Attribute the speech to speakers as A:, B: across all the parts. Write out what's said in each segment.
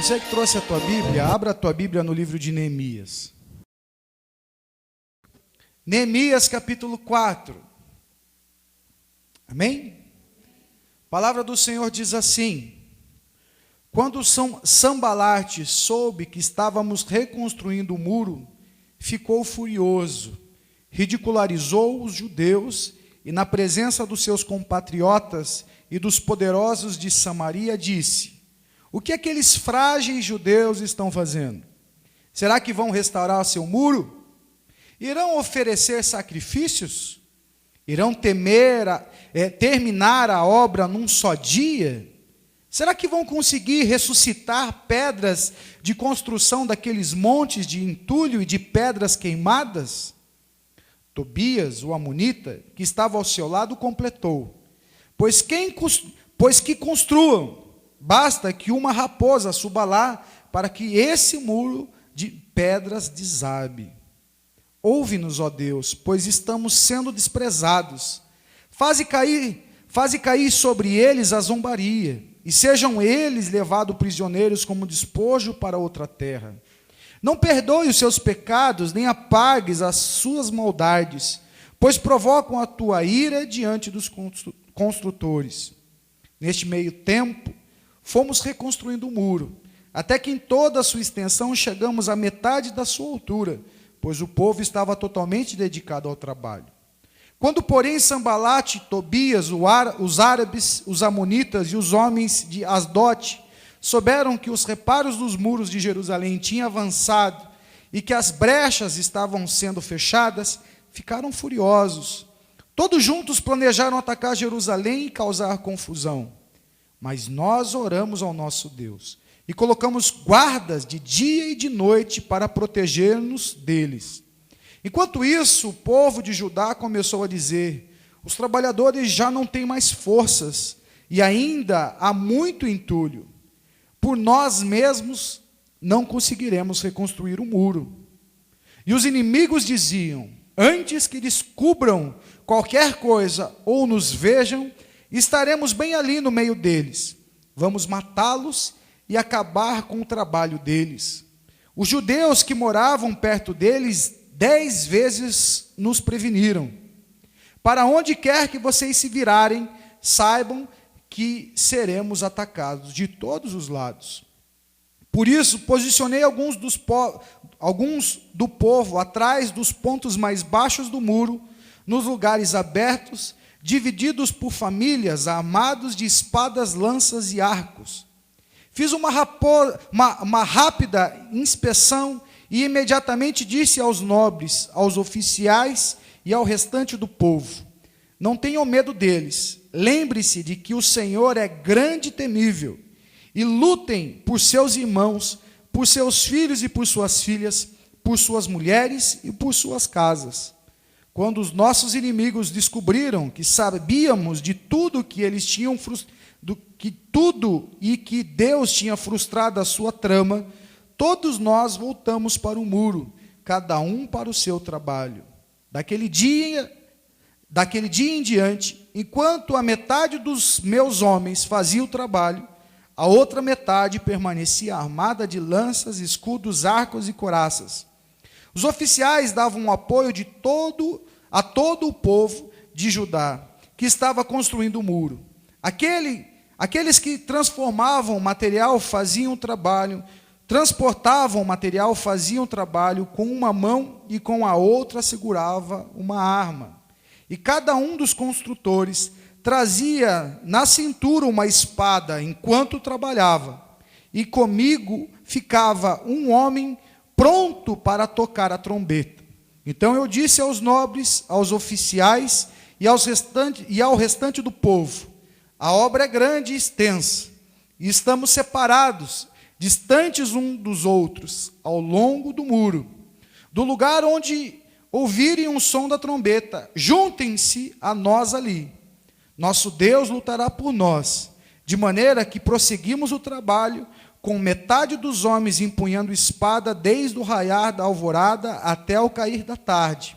A: Você que trouxe a tua Bíblia, abra a tua Bíblia no livro de Neemias. Neemias capítulo 4. Amém? A palavra do Senhor diz assim: quando Sambalate soube que estávamos reconstruindo o muro, ficou furioso, ridicularizou os judeus e, na presença dos seus compatriotas e dos poderosos de Samaria, disse: o que aqueles frágeis judeus estão fazendo? Será que vão restaurar seu muro? Irão oferecer sacrifícios? Irão terminar a obra num só dia? Será que vão conseguir ressuscitar pedras de construção daqueles montes de entulho e de pedras queimadas? Tobias, o amonita, que estava ao seu lado, completou: pois que construam, basta que uma raposa suba lá para que esse muro de pedras desabe. Ouve-nos, ó Deus, pois estamos sendo desprezados. Faze cair sobre eles a zombaria, e sejam eles levados prisioneiros como despojo para outra terra. Não perdoe os seus pecados, nem apagues as suas maldades, pois provocam a tua ira diante dos construtores. Neste meio tempo, fomos reconstruindo o muro, até que em toda a sua extensão chegamos à metade da sua altura, pois o povo estava totalmente dedicado ao trabalho. Quando, porém, Sambalate, Tobias, os árabes, os amonitas e os homens de Asdote souberam que os reparos dos muros de Jerusalém tinham avançado e que as brechas estavam sendo fechadas, ficaram furiosos. Todos juntos planejaram atacar Jerusalém e causar confusão. Mas nós oramos ao nosso Deus e colocamos guardas de dia e de noite para proteger-nos deles. Enquanto isso, o povo de Judá começou a dizer: os trabalhadores já não têm mais forças e ainda há muito entulho. Por nós mesmos não conseguiremos reconstruir o muro. E os inimigos diziam: antes que descubram qualquer coisa ou nos vejam, estaremos bem ali no meio deles. Vamos matá-los e acabar com o trabalho deles. Os judeus que moravam perto deles 10 vezes nos preveniram: para onde quer que vocês se virarem, saibam que seremos atacados de todos os lados. Por isso, posicionei alguns do povo atrás dos pontos mais baixos do muro, nos lugares abertos, divididos por famílias, armados de espadas, lanças e arcos. Fiz uma rápida inspeção e imediatamente disse aos nobres, aos oficiais e ao restante do povo: não tenham medo deles. Lembre-se de que o Senhor é grande e temível, e lutem por seus irmãos, por seus filhos e por suas filhas, por suas mulheres e por suas casas. Quando os nossos inimigos descobriram que sabíamos de tudo que eles tinham que Deus tinha frustrado a sua trama, todos nós voltamos para o muro, cada um para o seu trabalho. Daquele dia em diante, enquanto a metade dos meus homens fazia o trabalho, a outra metade permanecia armada de lanças, escudos, arcos e couraças. Os oficiais davam apoio a todo o povo de Judá, que estava construindo o muro. Aqueles que transportavam material faziam trabalho com uma mão e com a outra segurava uma arma. E cada um dos construtores trazia na cintura uma espada enquanto trabalhava. E comigo ficava um homem pronto para tocar a trombeta. Então eu disse aos nobres, aos oficiais e ao restante do povo: a obra é grande e extensa, e estamos separados, distantes uns dos outros, ao longo do muro. Do lugar onde ouvirem um som da trombeta, juntem-se a nós ali. Nosso Deus lutará por nós, de maneira que prosseguimos o trabalho, com metade dos homens empunhando espada desde o raiar da alvorada até o cair da tarde.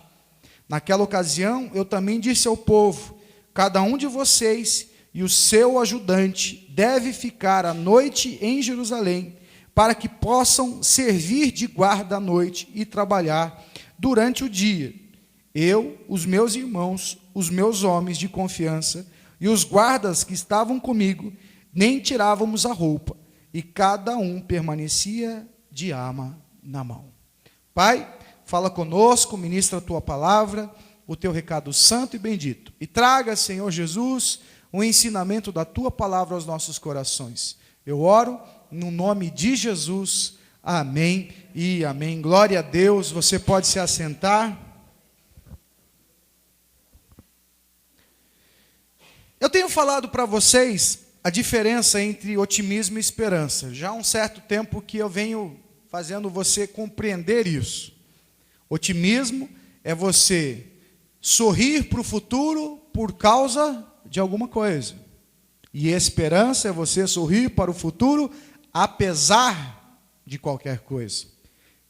A: Naquela ocasião, eu também disse ao povo: cada um de vocês e o seu ajudante deve ficar a noite em Jerusalém, para que possam servir de guarda à noite e trabalhar durante o dia. Eu, os meus irmãos, os meus homens de confiança e os guardas que estavam comigo, nem tirávamos a roupa, e cada um permanecia de arma na mão. Pai, fala conosco, ministra a tua palavra, o teu recado santo e bendito, e traga, Senhor Jesus, o ensinamento da tua palavra aos nossos corações. Eu oro no nome de Jesus, amém e amém. Glória a Deus, você pode se assentar. Eu tenho falado para vocês a diferença entre otimismo e esperança. Já há um certo tempo que eu venho fazendo você compreender isso. Otimismo é você sorrir para o futuro por causa de alguma coisa. E esperança é você sorrir para o futuro apesar de qualquer coisa.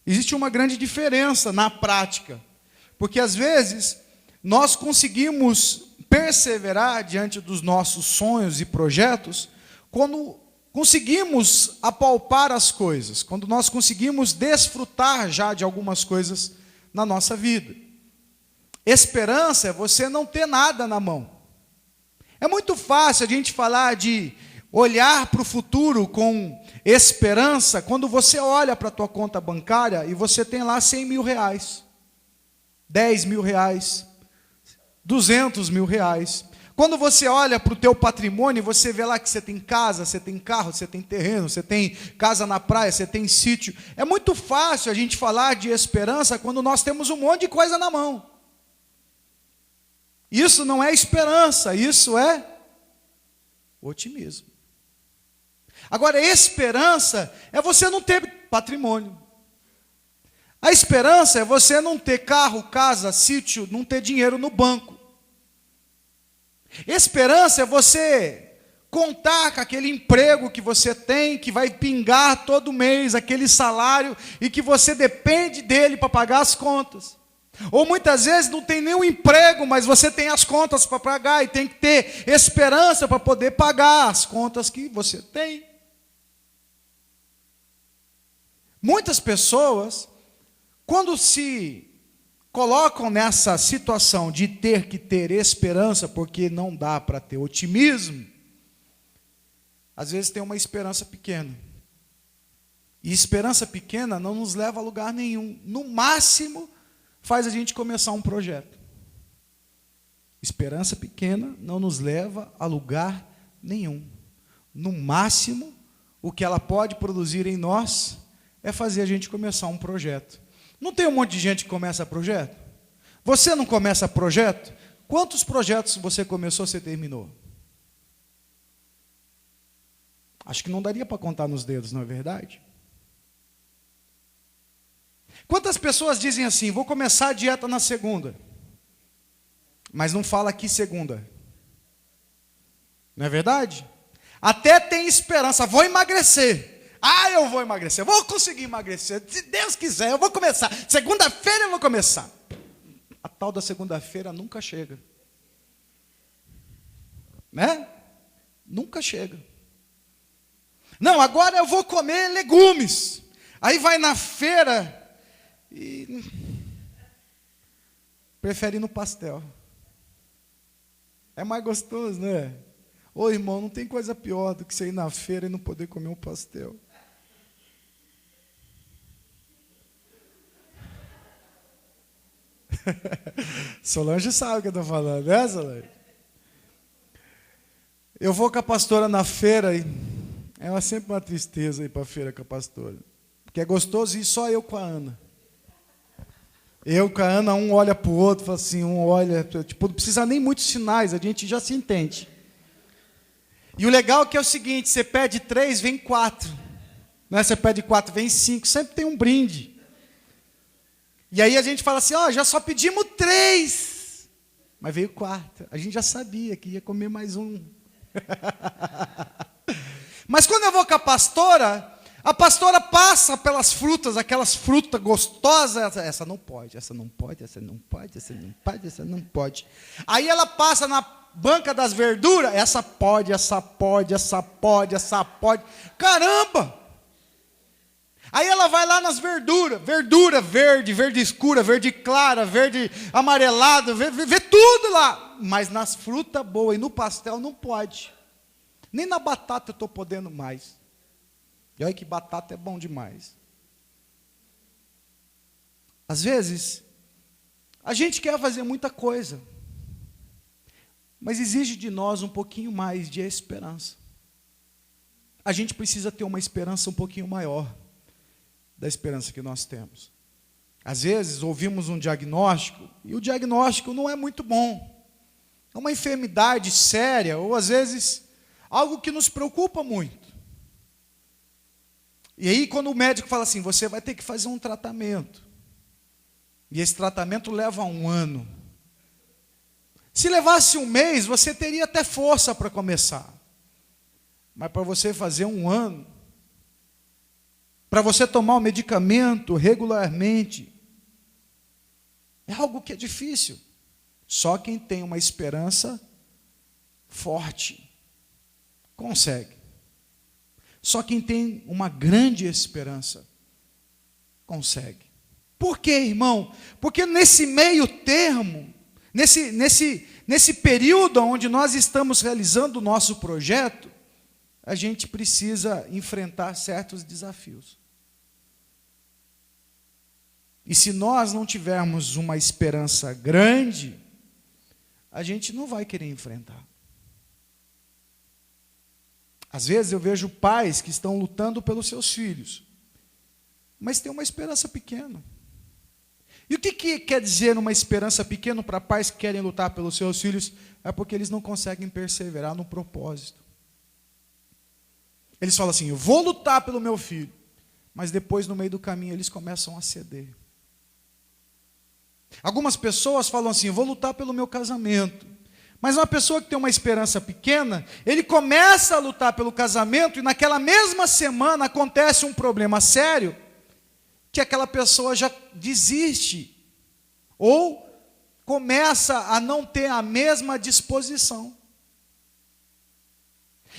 A: Existe uma grande diferença na prática, porque às vezes nós conseguimos perseverar diante dos nossos sonhos e projetos quando conseguimos apalpar as coisas, quando nós conseguimos desfrutar já de algumas coisas na nossa vida. Esperança é você não ter nada na mão. É muito fácil a gente falar de olhar para o futuro com esperança quando você olha para a tua conta bancária e você tem lá 100 mil reais, 10 mil reais, 200 mil reais. Quando você olha para o teu patrimônio, você vê lá que você tem casa, você tem carro, você tem terreno, você tem casa na praia, você tem sítio. É muito fácil a gente falar de esperança quando nós temos um monte de coisa na mão. Isso não é esperança, isso é otimismo. Agora, esperança é você não ter patrimônio. A esperança é você não ter carro, casa, sítio, não ter dinheiro no banco. Esperança é você contar com aquele emprego que você tem, que vai pingar todo mês, aquele salário, e que você depende dele para pagar as contas. Ou muitas vezes não tem nenhum emprego, mas você tem as contas para pagar, e tem que ter esperança para poder pagar as contas que você tem. Muitas pessoas, quando se colocam nessa situação de ter que ter esperança, porque não dá para ter otimismo, às vezes tem uma esperança pequena. E esperança pequena não nos leva a lugar nenhum. No máximo, faz a gente começar um projeto. Esperança pequena não nos leva a lugar nenhum. No máximo, o que ela pode produzir em nós é fazer a gente começar um projeto. Não tem um monte de gente que começa projeto? Você não começa projeto? Quantos projetos você começou, você terminou? Acho que não daria para contar nos dedos, não é verdade? Quantas pessoas dizem assim, vou começar a dieta na segunda, mas não fala que segunda? Não é verdade? Até tem esperança, vou emagrecer. Eu vou emagrecer, vou conseguir emagrecer, se Deus quiser, eu vou começar. Segunda-feira eu vou começar. A tal da segunda-feira nunca chega. Né? Nunca chega. Não, agora eu vou comer legumes. Aí vai na feira e prefere ir no pastel. É mais gostoso, né? Ô irmão, não tem coisa pior do que você ir na feira e não poder comer um pastel. Solange sabe o que eu estou falando, né, Solange? Eu vou com a pastora na feira e é sempre uma tristeza ir para a feira com a pastora. Porque é gostoso ir só eu com a Ana. Eu com a Ana, um olha para o outro, fala assim, um olha, tipo, não precisa nem muitos sinais, a gente já se entende. E o legal é que é o seguinte, você pede 3, vem 4. Não é? Você pede 4, vem 5, sempre tem um brinde. E aí a gente fala assim, já só pedimos 3, mas veio 4. A gente já sabia que ia comer mais um. Mas quando eu vou com a pastora passa pelas frutas, aquelas frutas gostosas, essa não pode, essa não pode, essa não pode, essa não pode, essa não pode. Aí ela passa na banca das verduras, essa pode, essa pode, essa pode, essa pode. Caramba! Aí ela vai lá nas verduras, verdura verde, verde escura, verde clara, verde amarelado, vê tudo lá. Mas nas frutas boas e no pastel não pode. Nem na batata eu estou podendo mais. E olha que batata é bom demais. Às vezes, a gente quer fazer muita coisa, mas exige de nós um pouquinho mais de esperança. A gente precisa ter uma esperança um pouquinho maior da esperança que nós temos. Às vezes ouvimos um diagnóstico e o diagnóstico não é muito bom. É uma enfermidade séria ou às vezes algo que nos preocupa muito. E aí quando o médico fala assim, você vai ter que fazer um tratamento. E esse tratamento leva 1 ano. Se levasse 1 mês, você teria até força para começar. Mas para você fazer 1 ano, para você tomar o medicamento regularmente, é algo que é difícil. Só quem tem uma esperança forte consegue. Só quem tem uma grande esperança consegue. Por quê, irmão? Porque nesse meio termo, nesse período onde nós estamos realizando o nosso projeto, a gente precisa enfrentar certos desafios. E se nós não tivermos uma esperança grande, a gente não vai querer enfrentar. Às vezes eu vejo pais que estão lutando pelos seus filhos, mas têm uma esperança pequena. E o que quer dizer uma esperança pequena para pais que querem lutar pelos seus filhos? É porque eles não conseguem perseverar no propósito. Eles falam assim, eu vou lutar pelo meu filho, mas depois no meio do caminho eles começam a ceder. Algumas pessoas falam assim, eu vou lutar pelo meu casamento. Mas uma pessoa que tem uma esperança pequena, ele começa a lutar pelo casamento e naquela mesma semana acontece um problema sério, que aquela pessoa já desiste, ou começa a não ter a mesma disposição.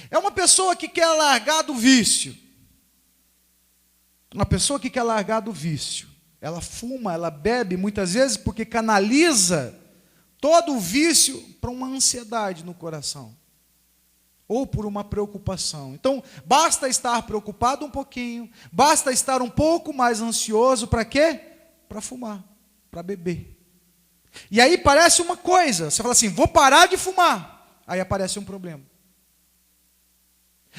A: É uma pessoa que quer largar do vício. Uma pessoa que quer largar do vício. Ela fuma, ela bebe, muitas vezes porque canaliza todo o vício para uma ansiedade no coração. Ou por uma preocupação. Então, basta estar preocupado um pouquinho, basta estar um pouco mais ansioso, para quê? Para fumar, para beber. E aí parece uma coisa, você fala assim, vou parar de fumar, aí aparece um problema.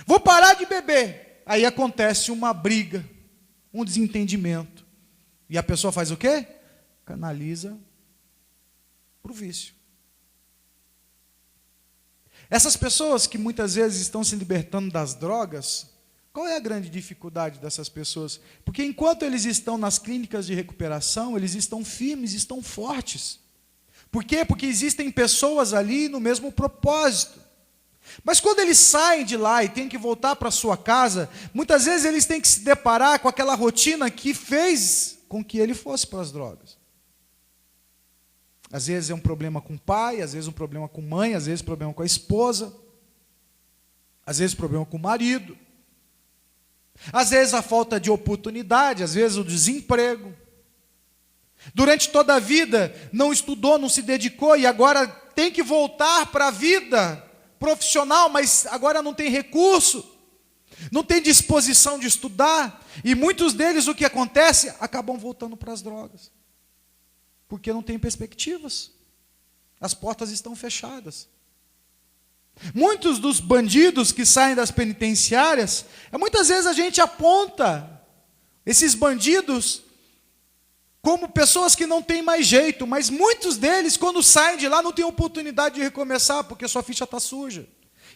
A: Vou parar de beber, aí acontece uma briga, um desentendimento. E a pessoa faz o quê? Canaliza para o vício. Essas pessoas que muitas vezes estão se libertando das drogas, qual é a grande dificuldade dessas pessoas? Porque enquanto eles estão nas clínicas de recuperação, eles estão firmes, estão fortes. Por quê? Porque existem pessoas ali no mesmo propósito. Mas quando eles saem de lá e têm que voltar para a sua casa, muitas vezes eles têm que se deparar com aquela rotina que fez com que ele fosse para as drogas. Às vezes é um problema com o pai, às vezes um problema com a mãe, às vezes um problema com a esposa, às vezes um problema com o marido, às vezes a falta de oportunidade, às vezes o desemprego. Durante toda a vida não estudou, não se dedicou e agora tem que voltar para a vida profissional, mas agora não tem recurso, não tem disposição de estudar, e muitos deles o que acontece? Acabam voltando para as drogas, porque não tem perspectivas, as portas estão fechadas. Muitos dos bandidos que saem das penitenciárias, muitas vezes a gente aponta esses bandidos como pessoas que não têm mais jeito, mas muitos deles, quando saem de lá, não têm oportunidade de recomeçar, porque sua ficha está suja.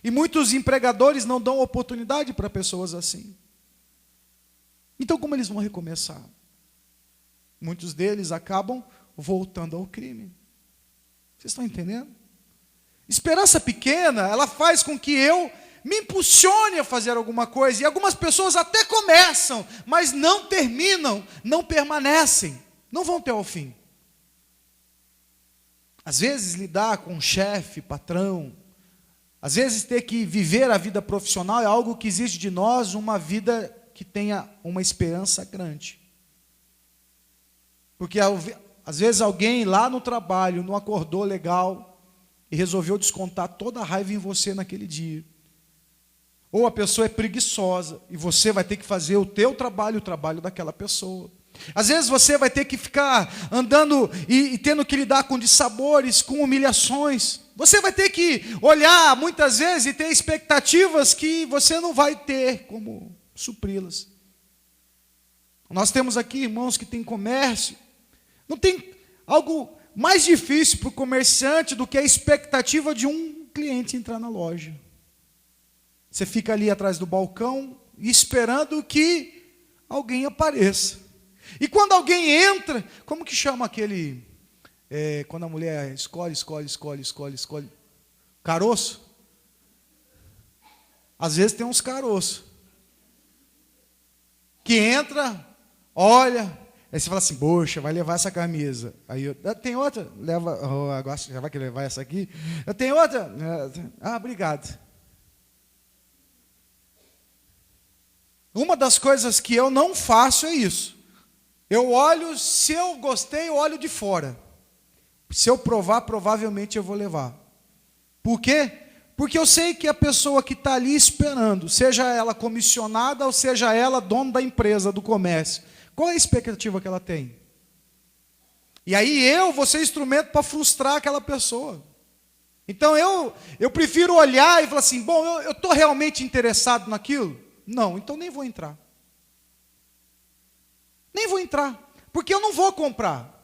A: E muitos empregadores não dão oportunidade para pessoas assim. Então, como eles vão recomeçar? Muitos deles acabam voltando ao crime. Vocês estão entendendo? Esperança pequena, ela faz com que eu me impulsione a fazer alguma coisa. E algumas pessoas até começam, mas não terminam, não permanecem, não vão até o fim. Às vezes lidar com um chefe, patrão, às vezes ter que viver a vida profissional é algo que exige de nós uma vida que tenha uma esperança grande. Porque às vezes alguém lá no trabalho não acordou legal e resolveu descontar toda a raiva em você naquele dia. Ou a pessoa é preguiçosa e você vai ter que fazer o teu trabalho, o trabalho daquela pessoa. Às vezes você vai ter que ficar andando e tendo que lidar com dissabores, com humilhações. Você vai ter que olhar muitas vezes e ter expectativas que você não vai ter como supri-las. Nós temos aqui irmãos que têm comércio. Não tem algo mais difícil para o comerciante do que a expectativa de um cliente entrar na loja. Você fica ali atrás do balcão esperando que alguém apareça. E quando alguém entra, como que chama aquele, quando a mulher escolhe, caroço? Às vezes tem uns caroços, que entra, olha, aí você fala assim, poxa, vai levar essa camisa. Aí tem outra, leva, agora já vai que levar essa aqui. Eu tenho outra, obrigado. Uma das coisas que eu não faço é isso. Eu olho, se eu gostei, eu olho de fora. Se eu provar, provavelmente eu vou levar. Por quê? Porque eu sei que a pessoa que está ali esperando, seja ela comissionada ou seja ela dona da empresa, do comércio, qual é a expectativa que ela tem? E aí eu vou ser instrumento para frustrar aquela pessoa. Então eu prefiro olhar e falar assim, bom, eu estou realmente interessado naquilo? Não, então nem vou entrar. Nem vou entrar, porque eu não vou comprar.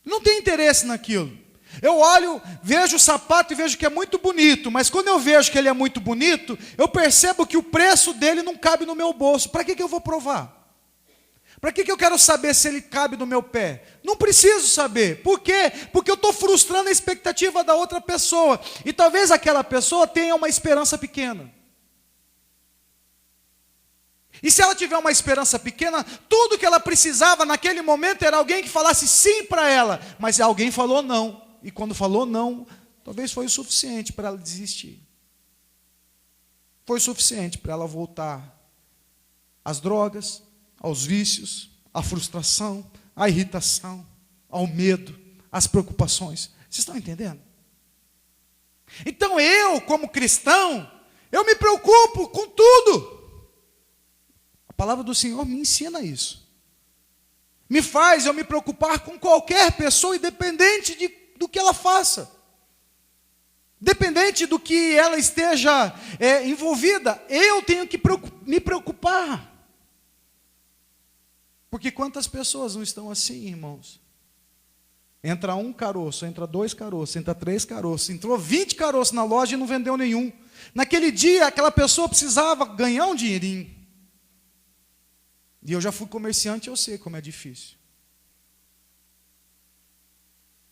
A: Não tenho interesse naquilo. Eu olho, vejo o sapato e vejo que é muito bonito, mas quando eu vejo que ele é muito bonito, eu percebo que o preço dele não cabe no meu bolso. Para que eu vou provar? Para que eu quero saber se ele cabe no meu pé? Não preciso saber. Por quê? Porque eu estou frustrando a expectativa da outra pessoa. E talvez aquela pessoa tenha uma esperança pequena. E se ela tiver uma esperança pequena, tudo que ela precisava naquele momento era alguém que falasse sim para ela. Mas alguém falou não. E quando falou não, talvez foi o suficiente para ela desistir. Foi o suficiente para ela voltar às drogas, aos vícios, à frustração, à irritação, ao medo, às preocupações. Vocês estão entendendo? Então eu, como cristão, eu me preocupo com tudo. A palavra do Senhor me ensina isso. Me faz eu me preocupar com qualquer pessoa, independente do que ela faça. Dependente do que ela esteja envolvida, eu tenho que me preocupar. Porque quantas pessoas não estão assim, irmãos? Entra um caroço, entra dois caroços, entra três caroços, entrou 20 caroços na loja e não vendeu nenhum. Naquele dia, aquela pessoa precisava ganhar um dinheirinho. E eu já fui comerciante, eu sei como é difícil.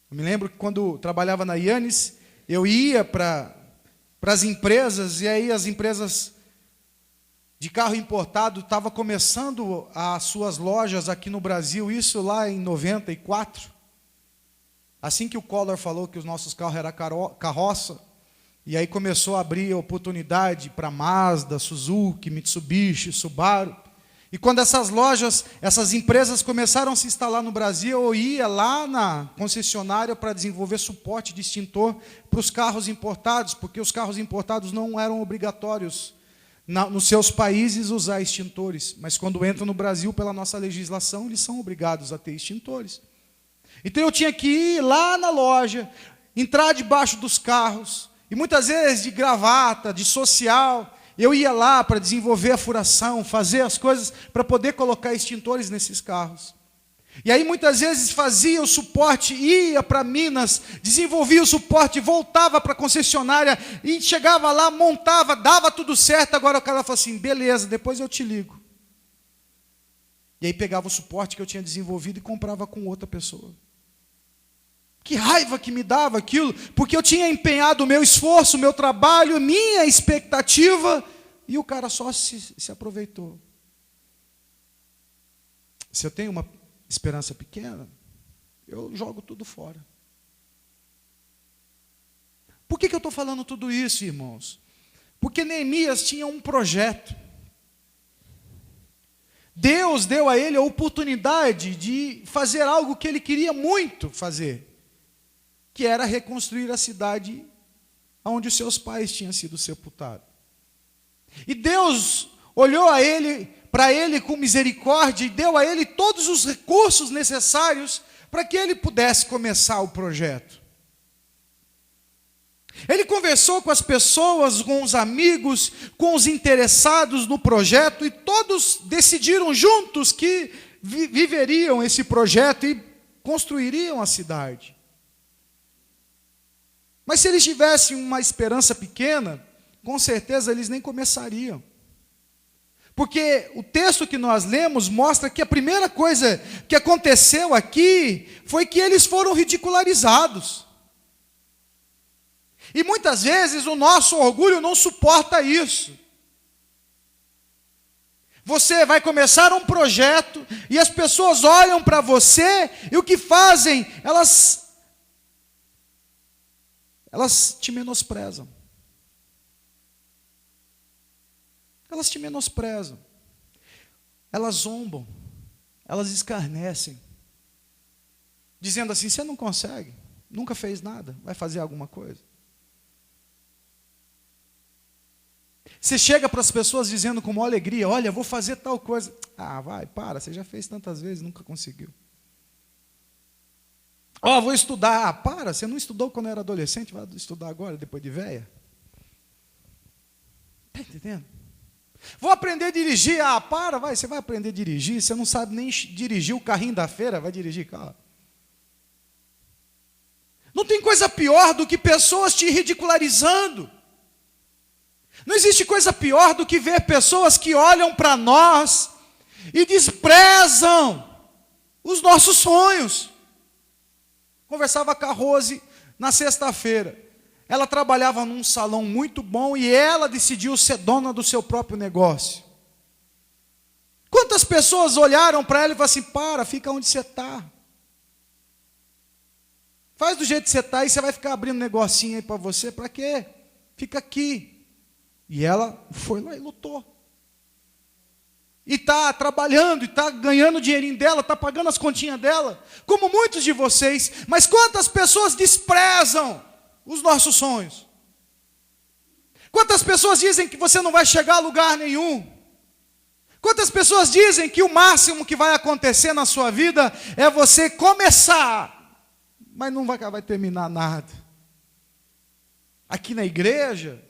A: Eu me lembro que quando trabalhava na Yannis, eu ia para as empresas, e aí as empresas de carro importado estavam começando as suas lojas aqui no Brasil, isso lá em 94. Assim que o Collor falou que os nossos carros eram carroça, e aí começou a abrir oportunidade para Mazda, Suzuki, Mitsubishi, Subaru. E quando essas lojas, essas empresas começaram a se instalar no Brasil, eu ia lá na concessionária para desenvolver suporte de extintor para os carros importados, porque os carros importados não eram obrigatórios nos seus países usar extintores, mas quando entram no Brasil, pela nossa legislação, eles são obrigados a ter extintores. Então eu tinha que ir lá na loja, entrar debaixo dos carros, e muitas vezes de gravata, de social, eu ia lá para desenvolver a furação, fazer as coisas para poder colocar extintores nesses carros. E aí muitas vezes fazia o suporte, ia para Minas, desenvolvia o suporte, voltava para a concessionária, e chegava lá, montava, dava tudo certo, agora o cara falou assim, beleza, depois eu te ligo. E aí pegava o suporte que eu tinha desenvolvido e comprava com outra pessoa. Que raiva que me dava aquilo, porque eu tinha empenhado o meu esforço, o meu trabalho, minha expectativa, e o cara só se aproveitou. Se eu tenho uma esperança pequena, eu jogo tudo fora. Por que eu estou falando tudo isso, irmãos? Porque Neemias tinha um projeto. Deus deu a ele a oportunidade de fazer algo que ele queria muito fazer, que era reconstruir a cidade onde os seus pais tinham sido sepultados. E Deus olhou para ele com misericórdia e deu a ele todos os recursos necessários para que ele pudesse começar o projeto. Ele conversou com as pessoas, com os amigos, com os interessados no projeto, e todos decidiram juntos que viveriam esse projeto e construiriam a cidade. Mas se eles tivessem uma esperança pequena, com certeza eles nem começariam. Porque o texto que nós lemos mostra que a primeira coisa que aconteceu aqui foi que eles foram ridicularizados. E muitas vezes o nosso orgulho não suporta isso. Você vai começar um projeto e as pessoas olham para você e o que fazem? Elas te menosprezam. Elas te menosprezam. Elas zombam. Elas escarnecem. Dizendo assim: você não consegue, nunca fez nada, vai fazer alguma coisa. Você chega para as pessoas dizendo com uma alegria: olha, vou fazer tal coisa. Ah, vai, para, você já fez tantas vezes, nunca conseguiu. Ó, vou estudar. Ah, para, você não estudou quando era adolescente, vai estudar agora, depois de velha. Está entendendo? Vou aprender a dirigir. Ah, para, vai, você vai aprender a dirigir, você não sabe nem dirigir o carrinho da feira, vai dirigir carro. Não tem coisa pior do que pessoas te ridicularizando. Não existe coisa pior do que ver pessoas que olham para nós e desprezam os nossos sonhos. Conversava com a Rose na sexta-feira. Ela trabalhava num salão muito bom e ela decidiu ser dona do seu próprio negócio. Quantas pessoas olharam para ela e falaram assim: para, fica onde você está. Faz do jeito que você está e você vai ficar abrindo negocinho aí para você, para quê? Fica aqui. E ela foi lá e lutou. E está trabalhando, e está ganhando o dinheirinho dela, está pagando as continhas dela, como muitos de vocês. Mas quantas pessoas desprezam os nossos sonhos? Quantas pessoas dizem que você não vai chegar a lugar nenhum? Quantas pessoas dizem que o máximo que vai acontecer na sua vida é você começar, mas não vai terminar nada? Aqui na igreja,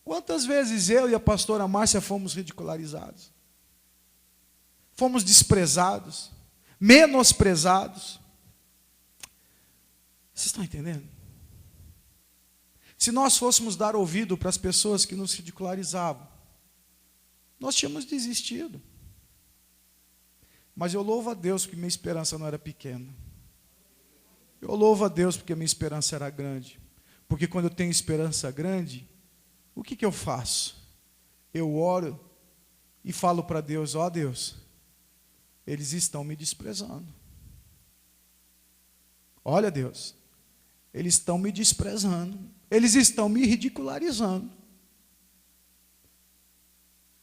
A: quantas vezes eu e a pastora Márcia fomos ridicularizados? Fomos desprezados, menosprezados. Vocês estão entendendo? Se nós fôssemos dar ouvido para as pessoas que nos ridicularizavam, nós tínhamos desistido. Mas eu louvo a Deus porque minha esperança não era pequena. Eu louvo a Deus porque minha esperança era grande. Porque quando eu tenho esperança grande, o que eu faço? Eu oro e falo para Deus: ó Deus, eles estão me desprezando. Olha, Deus, eles estão me desprezando. Eles estão me ridicularizando.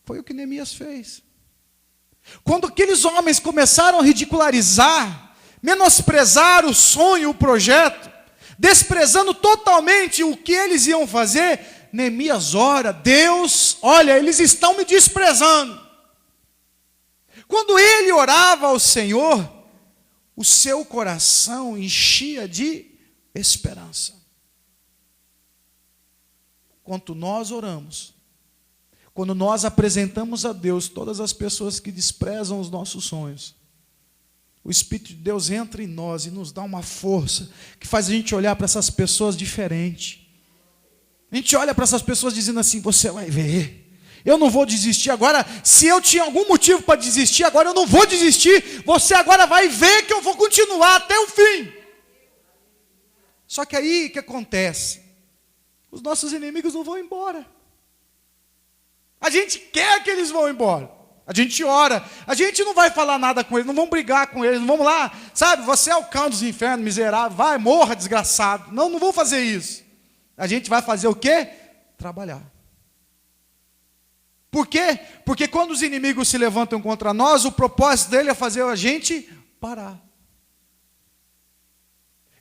A: Foi o que Neemias fez. Quando aqueles homens começaram a ridicularizar, menosprezar o sonho, o projeto, desprezando totalmente o que eles iam fazer, Neemias ora: Deus, olha, eles estão me desprezando. Quando ele orava ao Senhor, o seu coração enchia de esperança. Quando nós oramos, quando nós apresentamos a Deus todas as pessoas que desprezam os nossos sonhos, o Espírito de Deus entra em nós e nos dá uma força que faz a gente olhar para essas pessoas diferente. A gente olha para essas pessoas dizendo assim: você vai ver, eu não vou desistir agora. Se eu tinha algum motivo para desistir, agora eu não vou desistir. Você agora vai ver que eu vou continuar até o fim. Só que aí o que acontece? Os nossos inimigos não vão embora. A gente quer que eles vão embora. A gente ora. A gente não vai falar nada com eles, não vamos brigar com eles, não vamos lá, sabe, você é o cão dos infernos, miserável, vai, morra, desgraçado. Não vou fazer isso. A gente vai fazer o quê? Trabalhar. Por quê? Porque quando os inimigos se levantam contra nós, o propósito dele é fazer a gente parar.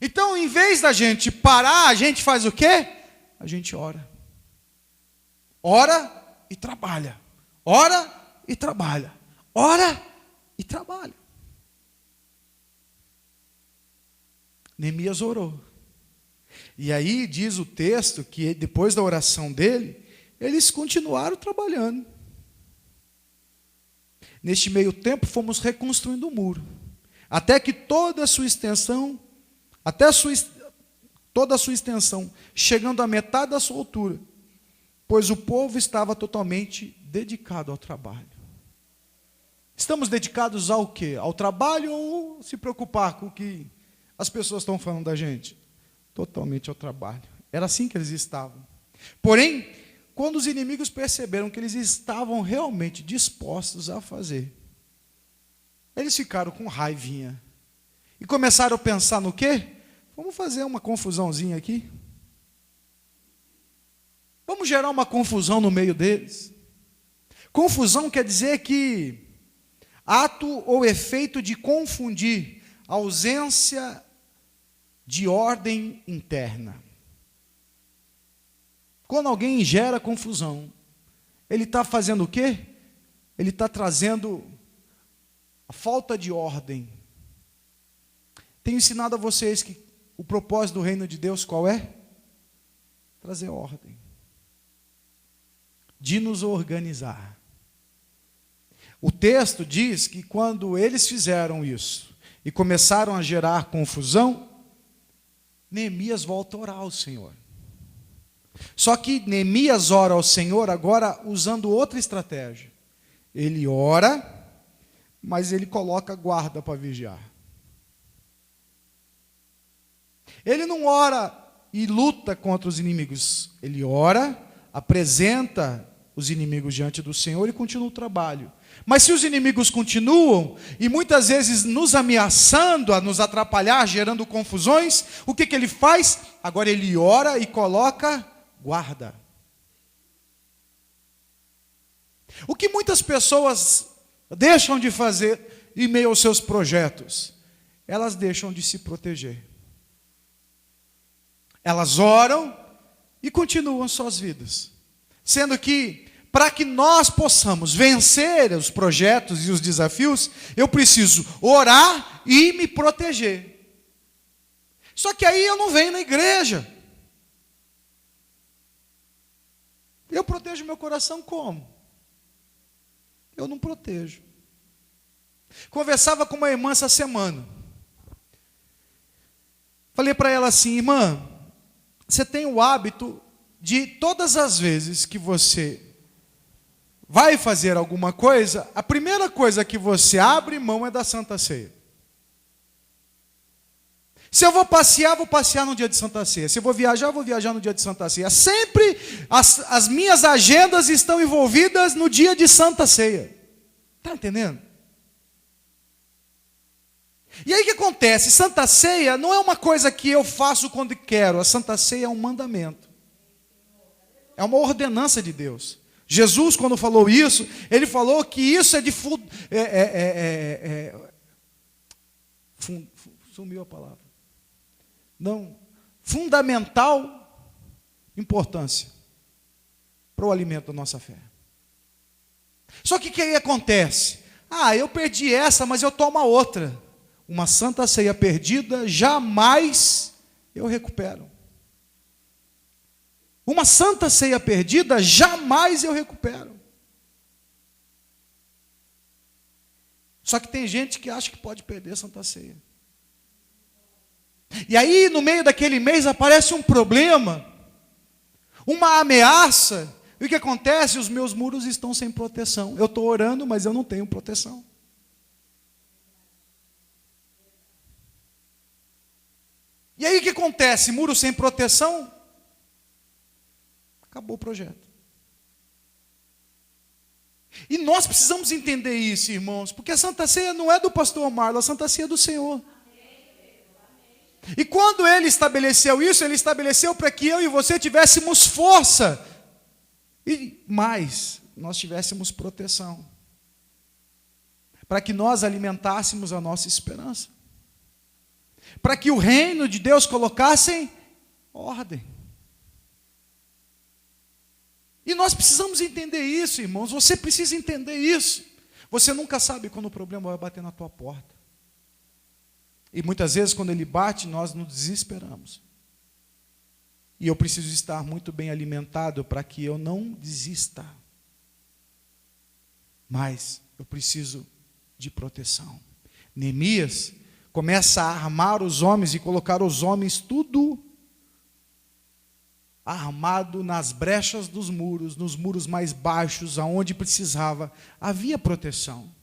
A: Então, em vez da gente parar, a gente faz o quê? A gente ora. Ora e trabalha. Ora e trabalha. Ora e trabalha. Neemias orou. E aí diz o texto que depois da oração dele, eles continuaram trabalhando. Neste meio tempo, fomos reconstruindo o muro, até que toda a sua extensão, chegando à metade da sua altura, pois o povo estava totalmente dedicado ao trabalho. Estamos dedicados ao quê? Ao trabalho ou se preocupar com o que as pessoas estão falando da gente? Totalmente ao trabalho. Era assim que eles estavam. Porém, quando os inimigos perceberam que eles estavam realmente dispostos a fazer, eles ficaram com raivinha. E começaram a pensar no quê? Vamos fazer uma confusãozinha aqui. Vamos gerar uma confusão no meio deles. Confusão quer dizer que ato ou efeito de confundir, ausência de ordem interna. Quando alguém gera confusão, ele está fazendo o quê? Ele está trazendo a falta de ordem. Tenho ensinado a vocês que o propósito do reino de Deus qual é? Trazer ordem. De nos organizar. O texto diz que quando eles fizeram isso e começaram a gerar confusão, Neemias volta a orar ao Senhor. Só que Neemias ora ao Senhor agora usando outra estratégia. Ele ora, mas ele coloca guarda para vigiar. Ele não ora e luta contra os inimigos. Ele ora, apresenta os inimigos diante do Senhor e continua o trabalho. Mas se os inimigos continuam, e muitas vezes nos ameaçando a nos atrapalhar, gerando confusões, o que ele faz? Agora ele ora e coloca guarda. O que muitas pessoas deixam de fazer em meio aos seus projetos? Elas deixam de se proteger. Elas oram e continuam suas vidas. Sendo que, para que nós possamos vencer os projetos e os desafios, eu preciso orar e me proteger. Só que aí eu não venho na igreja. Eu protejo meu coração como? Eu não protejo. Conversava com uma irmã essa semana. Falei para ela assim, irmã, você tem o hábito de todas as vezes que você vai fazer alguma coisa, a primeira coisa que você abre mão é da Santa Ceia. Se eu vou passear no dia de Santa Ceia. Se eu vou viajar no dia de Santa Ceia. Sempre as minhas agendas estão envolvidas no dia de Santa Ceia. Está entendendo? E aí o que acontece? Santa Ceia não é uma coisa que eu faço quando quero. A Santa Ceia é um mandamento. É uma ordenança de Deus. Jesus, quando falou isso, ele falou que isso é de sumiu a palavra. Não, fundamental importância para o alimento da nossa fé. Só que aí acontece? Eu perdi essa, mas eu tomo a outra. Uma Santa Ceia perdida, jamais eu recupero. Uma Santa Ceia perdida, jamais eu recupero. Só que tem gente que acha que pode perder a Santa Ceia. E aí, no meio daquele mês, aparece um problema, uma ameaça. E o que acontece? Os meus muros estão sem proteção. Eu estou orando, mas eu não tenho proteção. E aí o que acontece? Muro sem proteção? Acabou o projeto. E nós precisamos entender isso, irmãos, porque a Santa Ceia não é do pastor Marlon, a Santa Ceia é do Senhor. E quando Ele estabeleceu isso, Ele estabeleceu para que eu e você tivéssemos força. E mais, nós tivéssemos proteção, para que nós alimentássemos a nossa esperança, para que o reino de Deus colocasse em ordem. E nós precisamos entender isso, irmãos. Você precisa entender isso. Você nunca sabe quando o problema vai bater na tua porta. E muitas vezes, quando ele bate, nós nos desesperamos. E eu preciso estar muito bem alimentado para que eu não desista. Mas eu preciso de proteção. Neemias começa a armar os homens e colocar os homens tudo armado nas brechas dos muros, nos muros mais baixos, aonde precisava, havia proteção.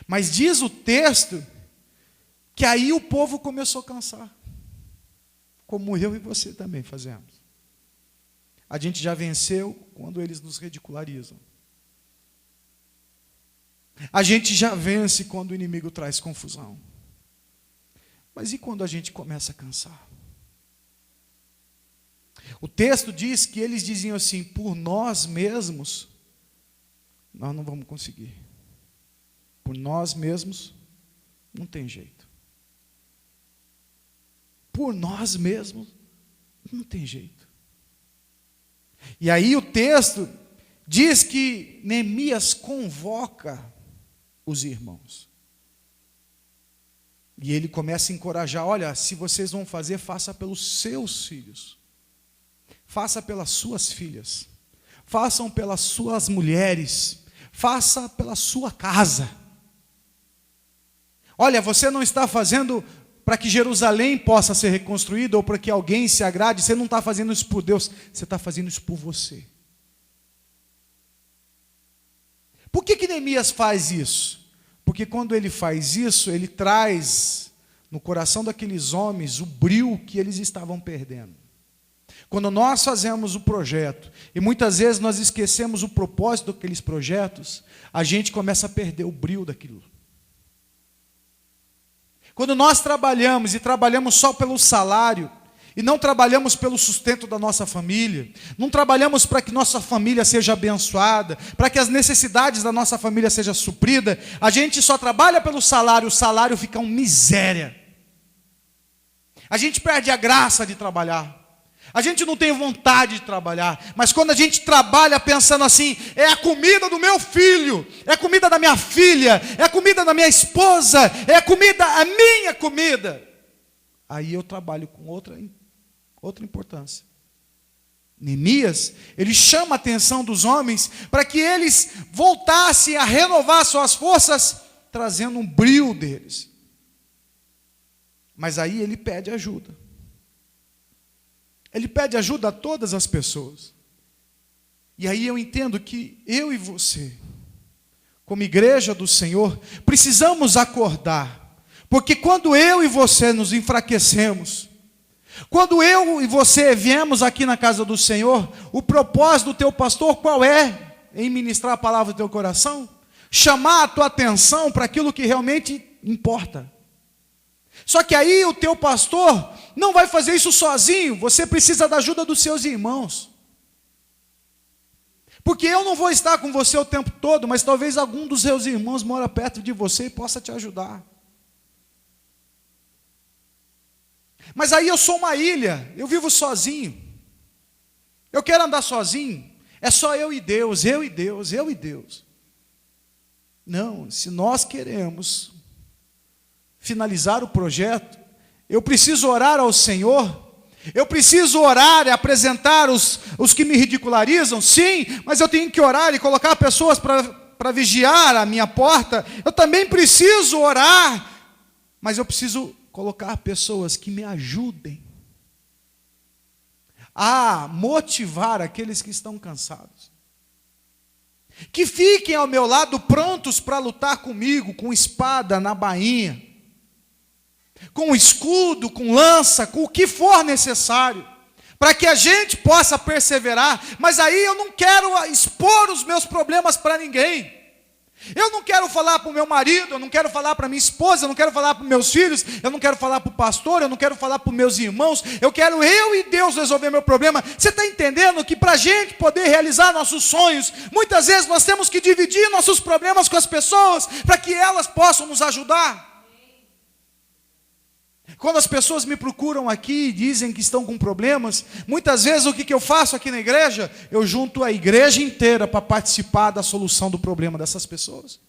A: Mas diz o texto que aí o povo começou a cansar, como eu e você também fazemos. A gente já venceu quando eles nos ridicularizam. A gente já vence quando o inimigo traz confusão. Mas e quando a gente começa a cansar? O texto diz que eles diziam assim: por nós mesmos, nós não vamos conseguir. Por nós mesmos, não tem jeito. Por nós mesmos, não tem jeito. E aí o texto diz que Neemias convoca os irmãos. E ele começa a encorajar: olha, se vocês vão fazer, faça pelos seus filhos. Faça pelas suas filhas, façam pelas suas mulheres, faça pela sua casa. Olha, você não está fazendo para que Jerusalém possa ser reconstruída ou para que alguém se agrade, você não está fazendo isso por Deus, você está fazendo isso por você. Por que Neemias faz isso? Porque quando ele faz isso, ele traz no coração daqueles homens o brio que eles estavam perdendo. Quando nós fazemos o projeto, e muitas vezes nós esquecemos o propósito daqueles projetos, a gente começa a perder o brio daquilo. Quando nós trabalhamos, e trabalhamos só pelo salário, e não trabalhamos pelo sustento da nossa família, não trabalhamos para que nossa família seja abençoada, para que as necessidades da nossa família sejam supridas, a gente só trabalha pelo salário, o salário fica uma miséria. A gente perde a graça de trabalhar. A gente não tem vontade de trabalhar, mas quando a gente trabalha pensando assim, é a comida do meu filho, é a comida da minha filha, é a comida da minha esposa, é a minha comida, aí eu trabalho com outra importância. Neemias, ele chama a atenção dos homens para que eles voltassem a renovar suas forças, trazendo um brio deles. Mas aí ele pede ajuda. Ele pede ajuda a todas as pessoas. E aí eu entendo que eu e você, como igreja do Senhor, precisamos acordar. Porque quando eu e você nos enfraquecemos, quando eu e você viemos aqui na casa do Senhor, o propósito do teu pastor qual é? Em ministrar a palavra do teu coração? Chamar a tua atenção para aquilo que realmente importa. Só que aí o teu pastor não vai fazer isso sozinho, você precisa da ajuda dos seus irmãos. Porque eu não vou estar com você o tempo todo, mas talvez algum dos seus irmãos mora perto de você e possa te ajudar. Mas aí eu sou uma ilha, eu vivo sozinho. Eu quero andar sozinho, é só eu e Deus, eu e Deus, eu e Deus. Não, se nós queremos finalizar o projeto, eu preciso orar ao Senhor, eu preciso orar e apresentar os que me ridicularizam, sim, mas eu tenho que orar e colocar pessoas para vigiar a minha porta, eu também preciso orar, mas eu preciso colocar pessoas que me ajudem a motivar aqueles que estão cansados, que fiquem ao meu lado prontos para lutar comigo, com espada na bainha, com escudo, com lança, com o que for necessário, para que a gente possa perseverar. Mas aí eu não quero expor os meus problemas para ninguém. Eu não quero falar para o meu marido, eu não quero falar para minha esposa, eu não quero falar para os meus filhos, eu não quero falar para o pastor, eu não quero falar para os meus irmãos, eu quero eu e Deus resolver meu problema. Você está entendendo que para a gente poder realizar nossos sonhos, muitas vezes nós temos que dividir nossos problemas com as pessoas, para que elas possam nos ajudar? Quando as pessoas me procuram aqui e dizem que estão com problemas, muitas vezes o que eu faço aqui na igreja? Eu junto a igreja inteira para participar da solução do problema dessas pessoas.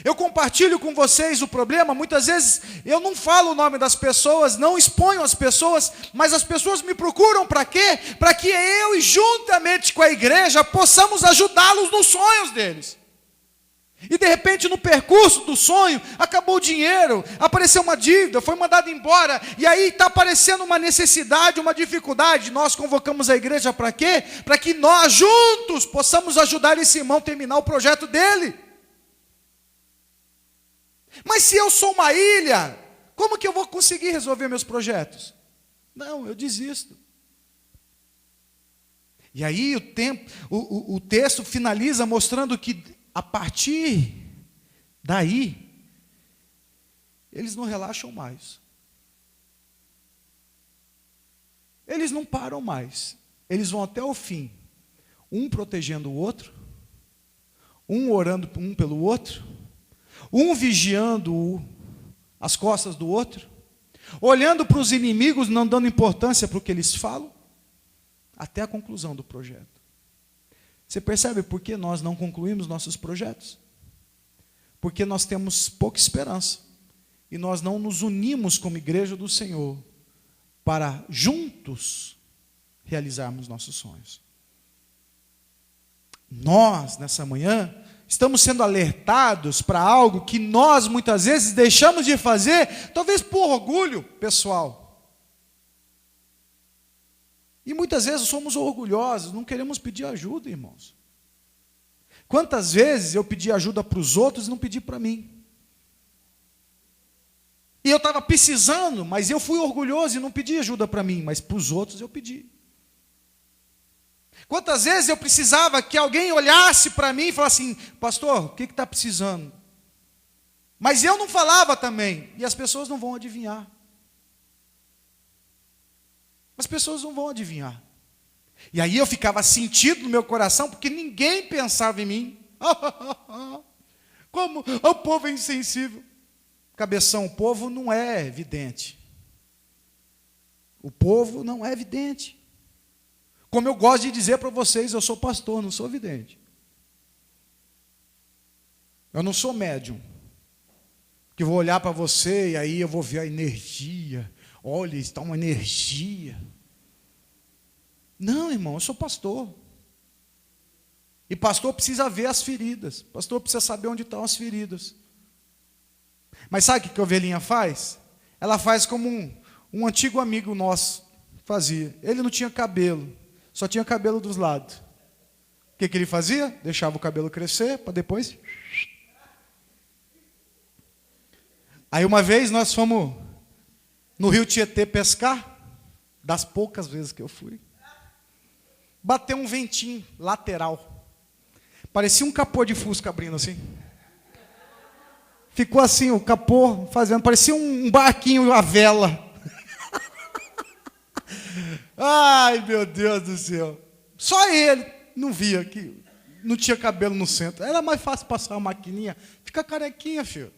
A: Eu compartilho com vocês o problema, muitas vezes eu não falo o nome das pessoas, não exponho as pessoas, mas as pessoas me procuram para quê? Para que eu e juntamente com a igreja possamos ajudá-los nos sonhos deles. E de repente no percurso do sonho, acabou o dinheiro, apareceu uma dívida, foi mandado embora, e aí está aparecendo uma necessidade, uma dificuldade. Nós convocamos a igreja para quê? Para que nós juntos possamos ajudar esse irmão a terminar o projeto dele. Mas se eu sou uma ilha, como que eu vou conseguir resolver meus projetos? Não, eu desisto. E aí o texto finaliza mostrando que a partir daí, eles não relaxam mais. Eles não param mais. Eles vão até o fim. Um protegendo o outro, um orando um pelo outro, um vigiando as costas do outro, olhando para os inimigos, não dando importância para o que eles falam, até a conclusão do projeto. Você percebe por que nós não concluímos nossos projetos? Porque nós temos pouca esperança. E nós não nos unimos como igreja do Senhor para juntos realizarmos nossos sonhos. Nós, nessa manhã, estamos sendo alertados para algo que nós muitas vezes deixamos de fazer, talvez por orgulho pessoal. E muitas vezes somos orgulhosos, não queremos pedir ajuda, irmãos. Quantas vezes eu pedi ajuda para os outros e não pedi para mim? E eu estava precisando, mas eu fui orgulhoso e não pedi ajuda para mim, mas para os outros eu pedi. Quantas vezes eu precisava que alguém olhasse para mim e falasse assim, pastor, o que está precisando? Mas eu não falava também, e as pessoas não vão adivinhar. As pessoas não vão adivinhar. E aí eu ficava sentido no meu coração, porque ninguém pensava em mim. Como o povo é insensível. Cabeção, o povo não é vidente. O povo não é vidente. Como eu gosto de dizer para vocês, eu sou pastor, não sou vidente. Eu não sou médium. Que vou olhar para você e aí eu vou ver a energia. Olha, está uma energia. Não, irmão, eu sou pastor. E pastor precisa ver as feridas. Pastor precisa saber onde estão as feridas. Mas sabe o que a ovelhinha faz? Ela faz como um antigo amigo nosso fazia. Ele não tinha cabelo, só tinha cabelo dos lados. O que ele fazia? Deixava o cabelo crescer para depois... Aí uma vez nós fomos no Rio Tietê pescar, das poucas vezes que eu fui. Bateu um ventinho lateral. Parecia um capô de Fusca abrindo assim. Ficou assim o capô fazendo, parecia um barquinho à vela. Ai, meu Deus do céu. Só ele não via que não tinha cabelo no centro. Era mais fácil passar uma maquininha. Fica carequinha, filho.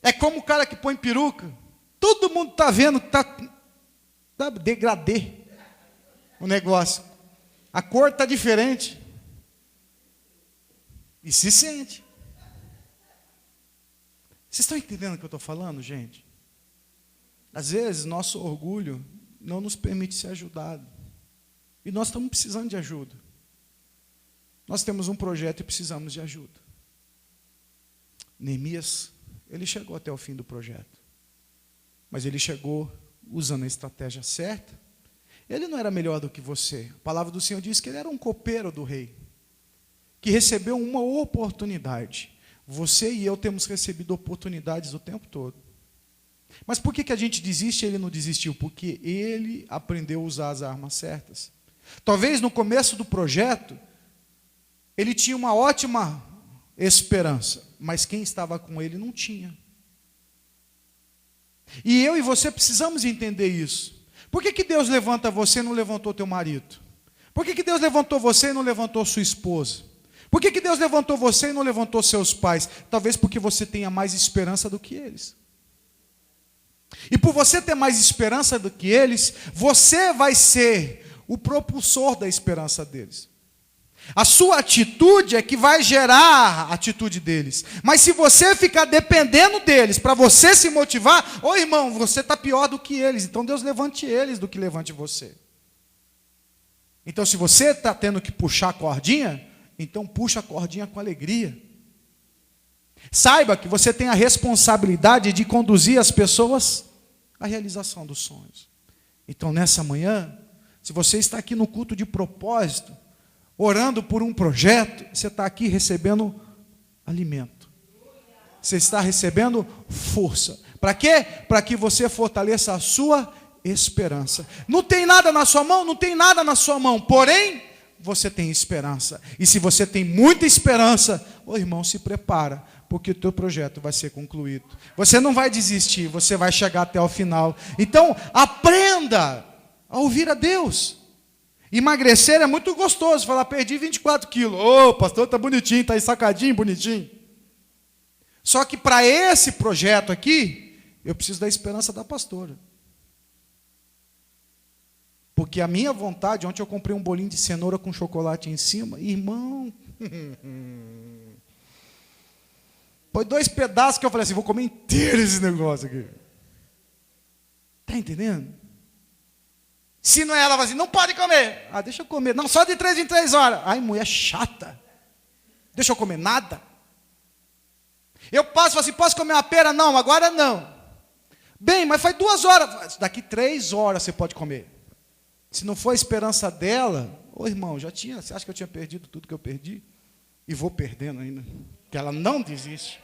A: É como o cara que põe peruca. Todo mundo está vendo que está degradê o negócio. A cor está diferente. E se sente. Vocês estão entendendo o que eu estou falando, gente? Às vezes, nosso orgulho não nos permite ser ajudado. E nós estamos precisando de ajuda. Nós temos um projeto e precisamos de ajuda. Neemias, ele chegou até o fim do projeto. Mas ele chegou usando a estratégia certa. Ele não era melhor do que você. A palavra do Senhor diz que ele era um copeiro do rei, que recebeu uma oportunidade. Você e eu temos recebido oportunidades o tempo todo. Mas por que a gente desiste e ele não desistiu? Porque ele aprendeu a usar as armas certas. Talvez no começo do projeto, Ele tinha uma ótima esperança, mas quem estava com ele não tinha. E eu e você precisamos entender isso. Por que Deus levanta você e não levantou teu marido? Por que Deus levantou você e não levantou sua esposa? Por que Deus levantou você e não levantou seus pais? Talvez porque você tenha mais esperança do que eles. E por você ter mais esperança do que eles, você vai ser o propulsor da esperança deles. A sua atitude é que vai gerar a atitude deles. Mas se você ficar dependendo deles para você se motivar, ô irmão, você está pior do que eles. Então Deus levante eles do que levante você. Então se você está tendo que puxar a cordinha, então puxa a cordinha com alegria. Saiba que você tem a responsabilidade de conduzir as pessoas à realização dos sonhos. Então nessa manhã, se você está aqui no culto de propósito, orando por um projeto, você está aqui recebendo alimento. Você está recebendo força. Para quê? Para que você fortaleça a sua esperança. Não tem nada na sua mão? Não tem nada na sua mão. Porém, você tem esperança. E se você tem muita esperança, ô irmão, se prepara, porque o teu projeto vai ser concluído. Você não vai desistir, você vai chegar até o final. Então, aprenda a ouvir a Deus. Emagrecer é muito gostoso, falar, perdi 24 quilos. Ô, pastor, tá bonitinho, tá ensacadinho, bonitinho. Só que para esse projeto aqui, eu preciso da esperança da pastora. Porque a minha vontade, ontem eu comprei um bolinho de cenoura com chocolate em cima, irmão, foi 2 pedaços que eu falei assim, vou comer inteiro esse negócio aqui. Está entendendo? Se não é, ela vai assim, não pode comer. Ah, deixa eu comer. Não, só de 3 em 3 horas. Ai, mulher chata. Deixa eu comer nada. Eu passo e falo assim, posso comer uma pera? Não, agora não. Bem, mas faz 2 horas. Daqui 3 horas você pode comer. Se não for a esperança dela, ô irmão, você acha que eu tinha perdido tudo que eu perdi? E vou perdendo ainda. Porque ela não desiste.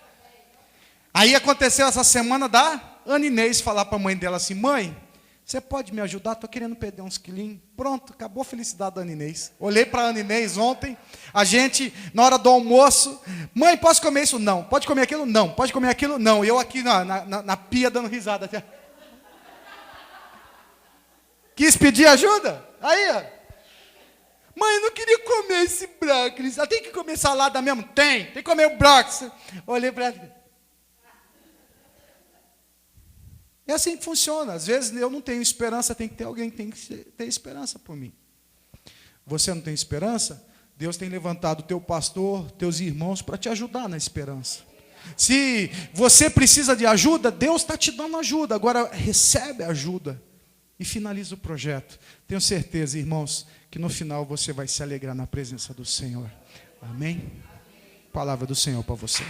A: Aí aconteceu essa semana da Ana Inês falar para a mãe dela assim, mãe, você pode me ajudar? Estou querendo perder uns quilinhos. Pronto, acabou a felicidade da Ana Inês. Olhei para a Ana Inês ontem, a gente, na hora do almoço, mãe, posso comer isso? Não. Pode comer aquilo? Não. Pode comer aquilo? Não. E eu aqui na pia dando risada. Quis pedir ajuda? Aí, ó. Mãe, eu não queria comer esse brócolis. Ela tem que comer salada mesmo? Tem que comer o brócolis. Olhei para ela. É assim que funciona. Às vezes eu não tenho esperança, tem que ter alguém que tem que ter esperança por mim. Você não tem esperança? Deus tem levantado o teu pastor, teus irmãos para te ajudar na esperança. Se você precisa de ajuda, Deus está te dando ajuda. Agora recebe ajuda e finaliza o projeto. Tenho certeza, irmãos, que no final você vai se alegrar na presença do Senhor. Amém? Palavra do Senhor para você.